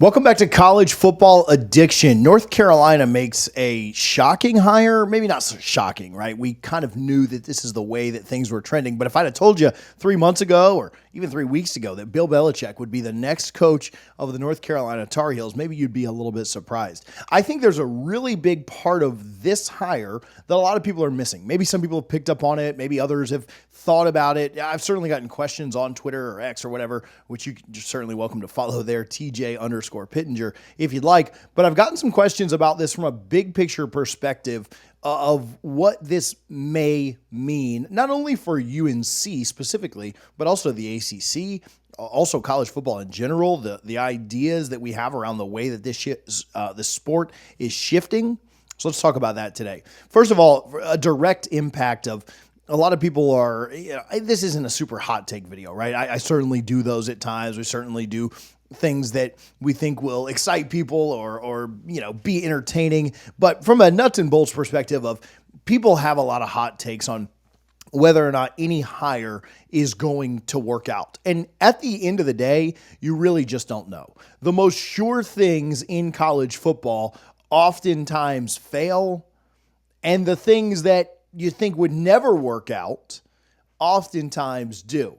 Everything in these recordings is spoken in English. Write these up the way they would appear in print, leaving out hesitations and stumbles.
Welcome back to College Football Addiction. North Carolina makes a shocking hire. Maybe not so shocking, right? We kind of knew that this is the way that things were trending. But if I'd have told you 3 months ago or even 3 weeks ago that Bill Belichick would be the next coach of the North Carolina Tar Heels, maybe you'd be a little bit surprised. I think there's a really big part of this hire that a lot of people are missing. Maybe some people have picked up on it. Maybe others have thought about it. I've certainly gotten questions on Twitter or X or whatever, which you're certainly welcome to follow there, TJ_Pittenger, if you'd like. But I've gotten some questions about this from a big picture perspective of what this may mean, not only for UNC specifically, but also the ACC, also college football in general, the ideas that we have around the way that the sport is shifting. So let's talk about that today. First of all, a direct impact of a lot of people are, this isn't a super hot take video, right? I certainly do those at times. We certainly do things that we think will excite people or be entertaining. But from a nuts and bolts perspective of people have a lot of hot takes on whether or not any hire is going to work out. And at the end of the day, you really just don't know. The most sure things in college football oftentimes fail, and the things that you think would never work out oftentimes do.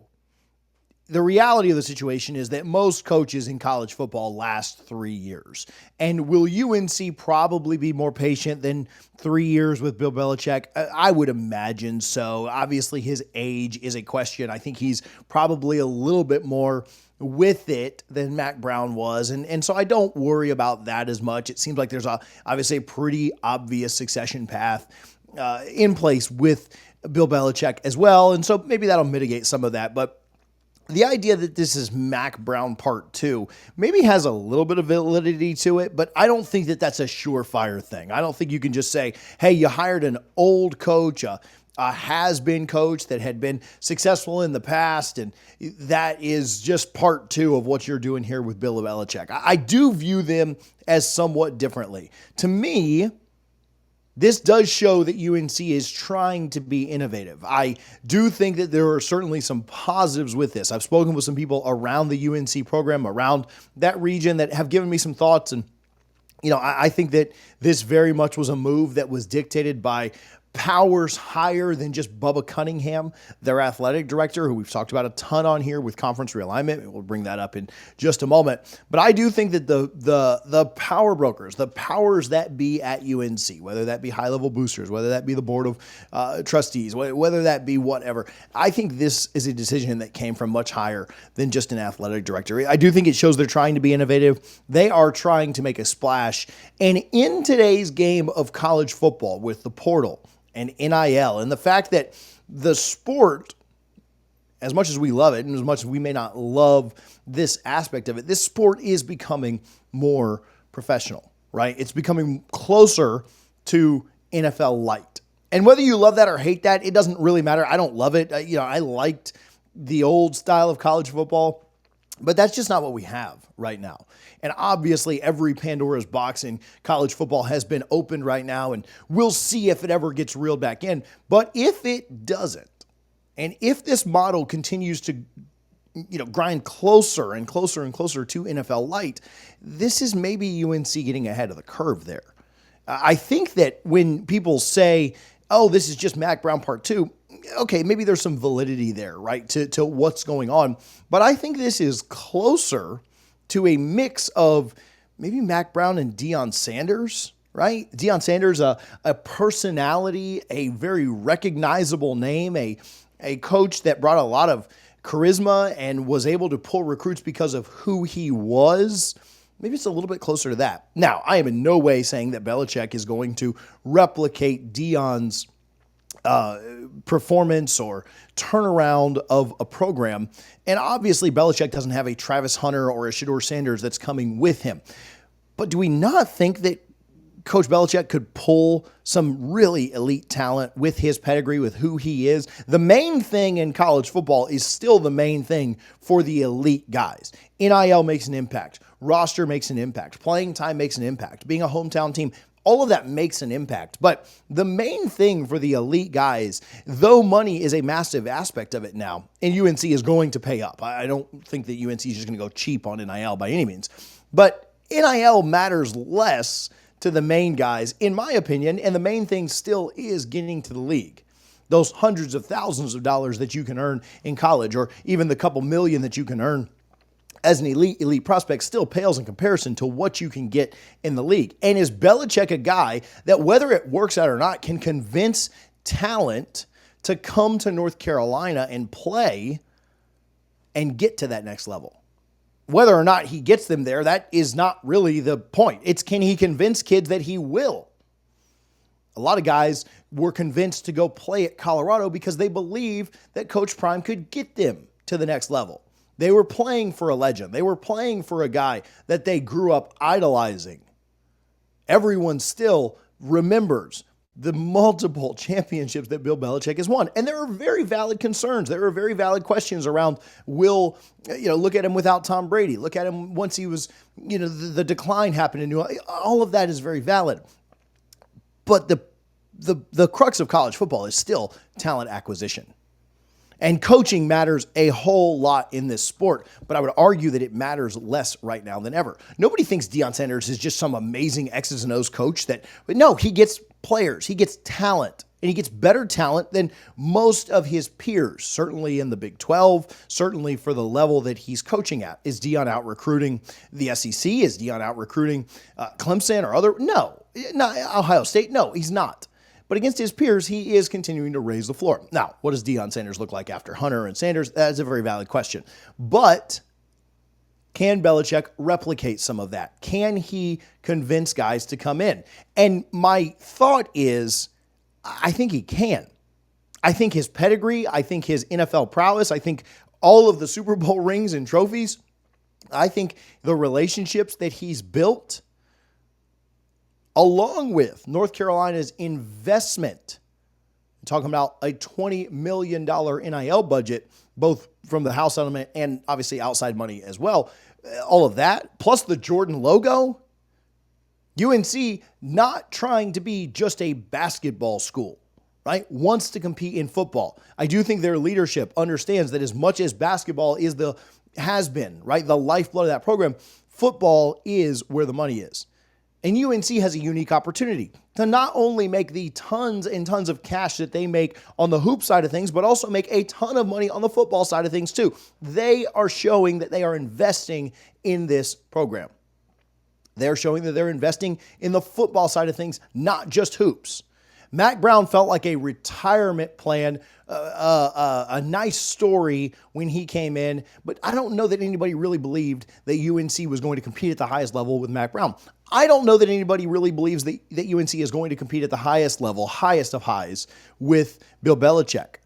The reality of the situation is that most coaches in college football last 3 years. And will UNC probably be more patient than 3 years with Bill Belichick? I would imagine so. Obviously, his age is a question. I think he's probably a little bit more with it than Mac Brown was. And so I don't worry about that as much. It seems like there's obviously a pretty obvious succession path in place with Bill Belichick as well. And so maybe that'll mitigate some of that. But the idea that this is Mac Brown Part 2 maybe has a little bit of validity to it, but I don't think that that's a surefire thing. I don't think you can just say, hey, you hired an old coach, a has-been coach that had been successful in the past, and that is just part 2 of what you're doing here with Bill Belichick. I do view them as somewhat differently. To me, this does show that UNC is trying to be innovative. I do think that there are certainly some positives with this. I've spoken with some people around the UNC program, around that region, that have given me some thoughts. And, I think that this very much was a move that was dictated by powers higher than just Bubba Cunningham, their athletic director, who we've talked about a ton on here with conference realignment. We'll bring that up in just a moment. But I do think that the power brokers, the powers that be at UNC, whether that be high-level boosters, whether that be the board of trustees, whether that be whatever, I think this is a decision that came from much higher than just an athletic director. I do think it shows they're trying to be innovative. They are trying to make a splash. And in today's game of college football with the portal and NIL, and the fact that the sport, as much as we love it and as much as we may not love this aspect of it, this sport is becoming more professional, right? It's becoming closer to NFL light. And whether you love that or hate that, it doesn't really matter. I don't love it. I liked the old style of college football, but that's just not what we have right now. And obviously, every Pandora's box in college football has been opened right now, and we'll see if it ever gets reeled back in. But if it doesn't, and if this model continues to grind closer and closer and closer to NFL light, this is maybe UNC getting ahead of the curve there. I think that when people say, oh, this is just Mac Brown Part 2, okay, maybe there's some validity there, right, to what's going on. But I think this is closer to a mix of maybe Mac Brown and Deion Sanders, right? Deion Sanders, a personality, a very recognizable name, a coach that brought a lot of charisma and was able to pull recruits because of who he was. Maybe it's a little bit closer to that. Now, I am in no way saying that Belichick is going to replicate Deion's performance or turnaround of a program. And obviously, Belichick doesn't have a Travis Hunter or a Shedeur Sanders that's coming with him. But do we not think that Coach Belichick could pull some really elite talent with his pedigree, with who he is? The main thing in college football is still the main thing for the elite guys. NIL makes an impact. Roster makes an impact. Playing time makes an impact. Being a hometown team, all of that makes an impact. But the main thing for the elite guys, though money is a massive aspect of it now, and UNC is going to pay up. I don't think that UNC is just going to go cheap on NIL by any means. But NIL matters less to the main guys, in my opinion, and the main thing still is getting to the league. Those hundreds of thousands of dollars that you can earn in college, or even the couple million that you can earn as an elite prospect, still pales in comparison to what you can get in the league. And is Belichick a guy that, whether it works out or not, can convince talent to come to North Carolina and play and get to that next level? Whether or not he gets them there, that is not really the point. It's, can he convince kids that he will? A lot of guys were convinced to go play at Colorado because they believe that Coach Prime could get them to the next level. They were playing for a legend. They were playing for a guy that they grew up idolizing. Everyone still remembers the multiple championships that Bill Belichick has won. And there are very valid concerns. There are very valid questions around, look at him without Tom Brady. Look at him once he was, the decline happened in New Orleans. All of that is very valid. But the crux of college football is still talent acquisition. And coaching matters a whole lot in this sport, but I would argue that it matters less right now than ever. Nobody thinks Deion Sanders is just some amazing X's and O's coach but no, he gets players, he gets talent, and he gets better talent than most of his peers, certainly in the Big 12, certainly for the level that he's coaching at. Is Deion out recruiting the SEC? Is Deion out recruiting Clemson or other? No, not Ohio State. No, he's not. But against his peers, he is continuing to raise the floor. Now, what does Deion Sanders look like after Hunter and Sanders? That's a very valid question. But can Belichick replicate some of that? Can he convince guys to come in? And my thought is, I think he can. I think his pedigree, I think his NFL prowess, I think all of the Super Bowl rings and trophies, I think the relationships that he's built, along with North Carolina's investment, I'm talking about a $20 million NIL budget, both from the house element and obviously outside money as well. All of that, plus the Jordan logo, UNC not trying to be just a basketball school, right? Wants to compete in football. I do think their leadership understands that as much as basketball has been, right, the lifeblood of that program, football is where the money is. And UNC has a unique opportunity to not only make the tons and tons of cash that they make on the hoop side of things, but also make a ton of money on the football side of things too. They are showing that they are investing in this program. They're showing that they're investing in the football side of things, not just hoops. Mack Brown felt like a retirement plan, a nice story when he came in, but I don't know that anybody really believed that UNC was going to compete at the highest level with Mack Brown. I don't know that anybody really believes that UNC is going to compete at the highest level, highest of highs, with Bill Belichick.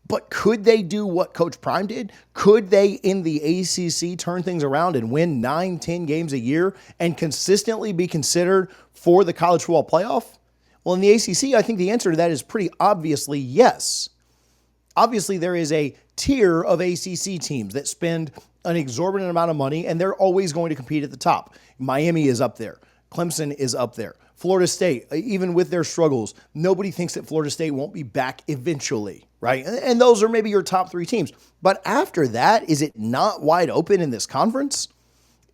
But could they do what Coach Prime did? Could they, in the ACC, turn things around and win 9-10 games a year and consistently be considered for the college football playoff? Well, in the ACC, I think the answer to that is pretty obviously yes. Obviously, there is a tier of ACC teams that spend an exorbitant amount of money, and they're always going to compete at the top. Miami is up there. Clemson is up there. Florida State, even with their struggles, nobody thinks that Florida State won't be back eventually, right? And those are maybe your top three teams. But after that, is it not wide open in this conference?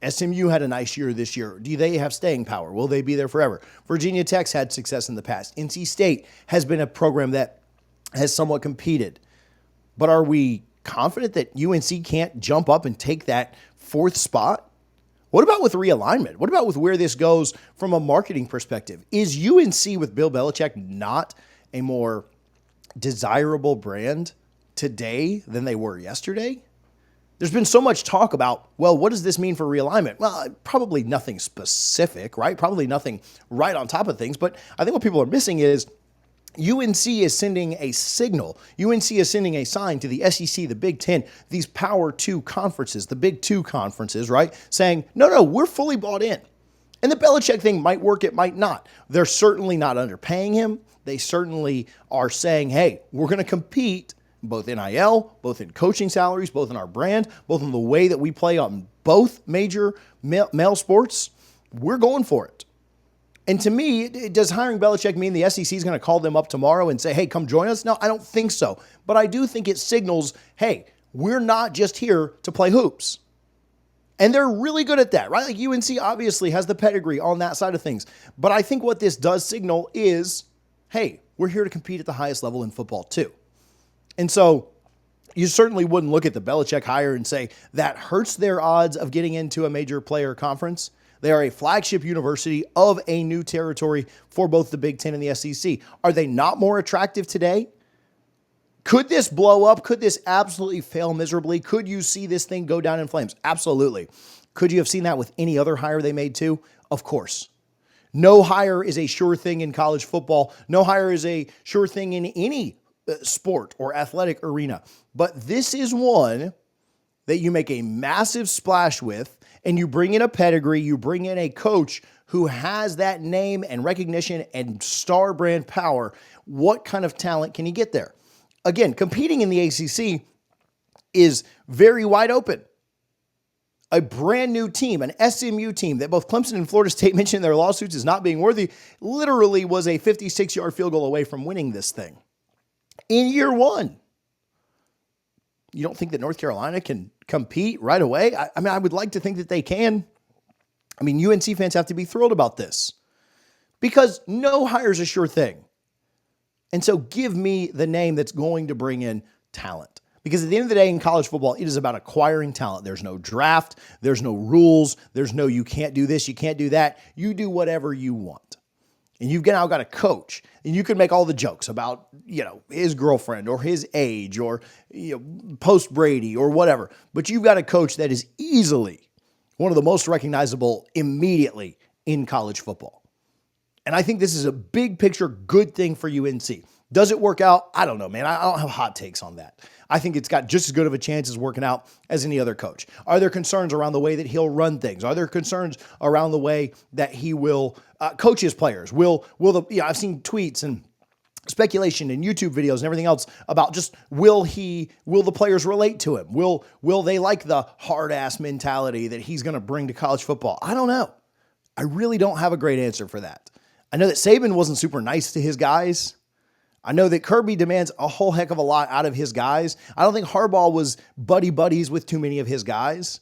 SMU had a nice year this year. Do they have staying power? Will they be there forever? Virginia Tech's had success in the past. NC State has been a program that has somewhat competed. But are we confident that UNC can't jump up and take that fourth spot? What about with realignment? What about with where this goes from a marketing perspective? Is UNC with Bill Belichick not a more desirable brand today than they were yesterday? There's been so much talk about, well, what does this mean for realignment? Well, probably nothing specific, right? Probably nothing right on top of things. But I think what people are missing is UNC is sending a signal. UNC is sending a sign to the SEC, the Big Ten, these Power 2 conferences, the Big 2 conferences, right? Saying, no, we're fully bought in. And the Belichick thing might work, it might not. They're certainly not underpaying him. They certainly are saying, hey, we're going to compete both NIL, both in coaching salaries, both in our brand, both in the way that we play on both major male sports. We're going for it. And to me, does hiring Belichick mean the SEC is going to call them up tomorrow and say, hey, come join us? No, I don't think so. But I do think it signals, hey, we're not just here to play hoops. And they're really good at that, right? Like UNC obviously has the pedigree on that side of things. But I think what this does signal is, hey, we're here to compete at the highest level in football too. And so you certainly wouldn't look at the Belichick hire and say that hurts their odds of getting into a major player conference. They are a flagship university of a new territory for both the Big Ten and the SEC. Are they not more attractive today? Could this blow up? Could this absolutely fail miserably? Could you see this thing go down in flames? Absolutely. Could you have seen that with any other hire they made too? Of course. No hire is a sure thing in college football. No hire is a sure thing in any sport or athletic arena. But this is one that you make a massive splash with, and you bring in a pedigree, you bring in a coach who has that name and recognition and star brand power. What kind of talent can you get there? Again, competing in the ACC is very wide open. A brand new team, an SMU team that both Clemson and Florida State mentioned in their lawsuits as not being worthy, literally was a 56-yard field goal away from winning this thing in year one. You don't think that North Carolina can compete right away? I mean, I would like to think that they can. I mean, UNC fans have to be thrilled about this because no hire is a sure thing. And so give me the name that's going to bring in talent. Because at the end of the day in college football, it is about acquiring talent. There's no draft. There's no rules. There's no you can't do this, you can't do that. You do whatever you want. And you've now got a coach. And you can make all the jokes about, his girlfriend or his age or post Brady or whatever. But you've got a coach that is easily one of the most recognizable immediately in college football. And I think this is a big picture good thing for UNC. Does it work out? I don't know, man. I don't have hot takes on that. I think it's got just as good of a chance as working out as any other coach. Are there concerns around the way that he'll run things? Are there concerns around the way that he will coach his players? I've seen tweets and speculation and YouTube videos and everything else about just will the players relate to him? Will they like the hard ass mentality that he's going to bring to college football? I don't know. I really don't have a great answer for that. I know that Saban wasn't super nice to his guys. I know that Kirby demands a whole heck of a lot out of his guys. I don't think Harbaugh was buddies with too many of his guys.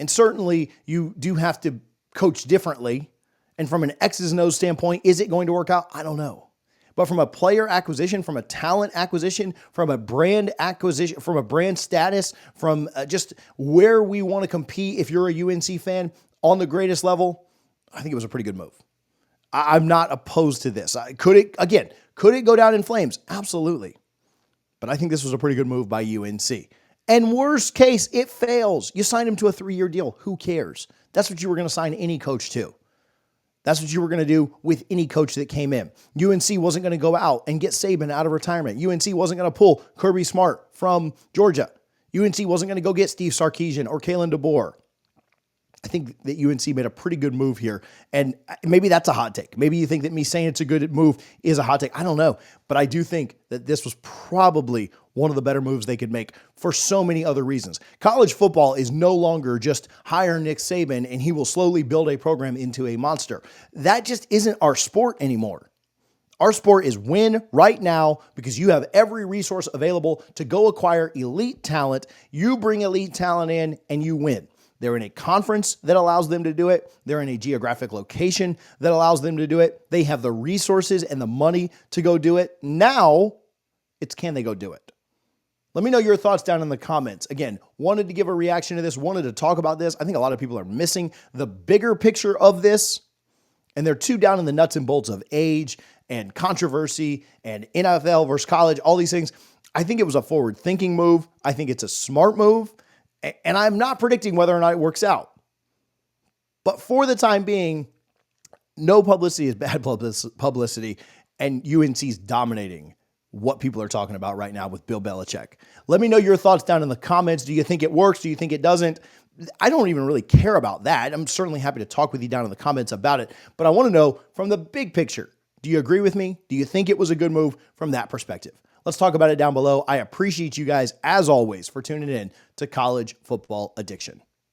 And certainly you do have to coach differently. And from an X's and O's standpoint, is it going to work out? I don't know. But from a player acquisition, from a talent acquisition, from a brand acquisition, from a brand status, from just where we want to compete, if you're a UNC fan on the greatest level, I think it was a pretty good move. I'm not opposed to this. Could it go down in flames? Absolutely. But I think this was a pretty good move by UNC. And worst case, it fails. You signed him to a 3-year deal. Who cares? That's what you were going to sign any coach to. That's what you were going to do with any coach that came in. UNC wasn't going to go out and get Saban out of retirement. UNC wasn't going to pull Kirby Smart from Georgia. UNC wasn't going to go get Steve Sarkisian or Kalen DeBoer. I think that UNC made a pretty good move here. And maybe that's a hot take. Maybe you think that me saying it's a good move is a hot take. I don't know. But I do think that this was probably one of the better moves they could make for so many other reasons. College football is no longer just hire Nick Saban and he will slowly build a program into a monster. That just isn't our sport anymore. Our sport is win right now because you have every resource available to go acquire elite talent. You bring elite talent in and you win. They're in a conference that allows them to do it. They're in a geographic location that allows them to do it. They have the resources and the money to go do it. Now, it's can they go do it? Let me know your thoughts down in the comments. Again, wanted to give a reaction to this, wanted to talk about this. I think a lot of people are missing the bigger picture of this, and they're too down in the nuts and bolts of age and controversy and NFL versus college, all these things. I think it was a forward-thinking move. I think it's a smart move. And I'm not predicting whether or not it works out. But for the time being, no publicity is bad publicity, and UNC's dominating what people are talking about right now with Bill Belichick. Let me know your thoughts down in the comments. Do you think it works? Do you think it doesn't? I don't even really care about that. I'm certainly happy to talk with you down in the comments about it. But I want to know from the big picture, do you agree with me? Do you think it was a good move from that perspective? Let's talk about it down below. I appreciate you guys, as always, for tuning in to College Football Addiction.